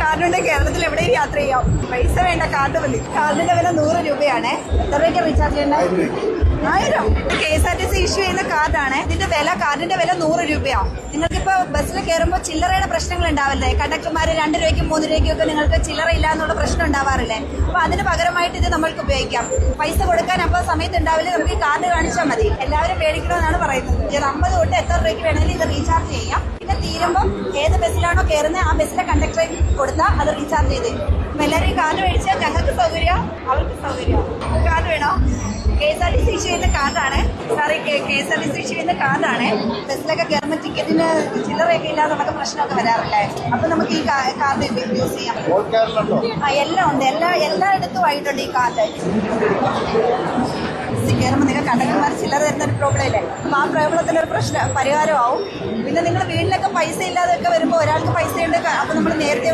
കാർഡുണ്ട് കേരളത്തിൽ എവിടെയും യാത്ര ചെയ്യാം. പൈസ വേണ്ട, കാർഡ് മതി. കാർഡിന്റെ വില 100 രൂപയാണ്. എത്ര രൂപയ്ക്ക് റീചാർജ് ചെയ്യണ്ട? 1000. KSRTC ഇഷ്യൂ ചെയ്യുന്ന കാർഡാണ്. ഇതിന്റെ കാർഡിന്റെ വില 100 രൂപയാണ്. നിങ്ങൾക്കിപ്പോ ബസ്സിൽ കയറുമ്പോൾ ചില്ലറയുടെ പ്രശ്നങ്ങൾ ഉണ്ടാവില്ലേ? കണ്ടക്ടർമാര് 2 രൂപയ്ക്കും 3 രൂപയ്ക്കും ഒക്കെ നിങ്ങൾക്ക് ചില്ലറ ഇല്ല എന്നുള്ള പ്രശ്നം ഉണ്ടാവാറില്ലേ? അപ്പൊ അതിന് പകരമായിട്ട് ഇത് നമ്മൾക്ക് ഉപയോഗിക്കാം. പൈസ കൊടുക്കാൻ അപ്പോൾ സമയത്ത് ഉണ്ടാവില്ല, നമുക്ക് ഈ കാർഡ് കാണിച്ചാൽ മതി. എല്ലാവരും മേടിക്കണമെന്നാണ് പറയുന്നത്. 50 തൊട്ട് എത്ര രൂപയ്ക്ക് വേണമെങ്കിലും ഇത് റീചാർജ് ചെയ്യാം. പിന്നെ തീരുമ്പോൾ ഏത് ബസ്സിലാണോ കയറുന്നത് ആ ബസ്സിലെ കണ്ടക്ടറെ കൊടുത്താൽ അത് റീചാർജ് ചെയ്ത്. അപ്പൊ എല്ലാവരും ഈ കാർഡ് മേടിച്ചാൽ ഞങ്ങൾക്ക് സൗകര്യം, അവർക്ക് സൗകര്യം. കാർഡ് വേണോ? KSRTC ഇഷ്യൂ ചെയ്യുന്ന കാർഡാണ്. സാറി KSRTC ഇഷ്യൂ ചെയ്യുന്ന കാർഡാണ്. ബസ്സിലൊക്കെ കയറുമ്പോൾ ടിക്കറ്റിന് ചില്ലറയൊക്കെ ഇല്ലാതെ നമുക്ക് പ്രശ്നമൊക്കെ വരാറില്ലേ? അപ്പൊ നമുക്ക് ഈ കാർഡ് യൂസ് ചെയ്യാം. എല്ലാം ഉണ്ട്, എല്ലായിടത്തും ആയിട്ടുണ്ട് ഈ കാർഡ്. കയറുമ്പോൾ നിങ്ങൾ കണ്ടക്ടർമാർ ചില്ലറ തരുന്നൊരു പ്രോബ്ലം ഇല്ലേ? അപ്പൊ ആ പ്രോബ്ലത്തിനൊരു പ്രശ്നം പരിഹാരമാവും. പിന്നെ നിങ്ങൾ വീട്ടിലൊക്കെ പൈസ ഇല്ലാതെയൊക്കെ വരുമ്പോൾ ഒരാൾക്ക് പൈസ ഉണ്ട്, അപ്പൊ നമ്മൾ നേരത്തെ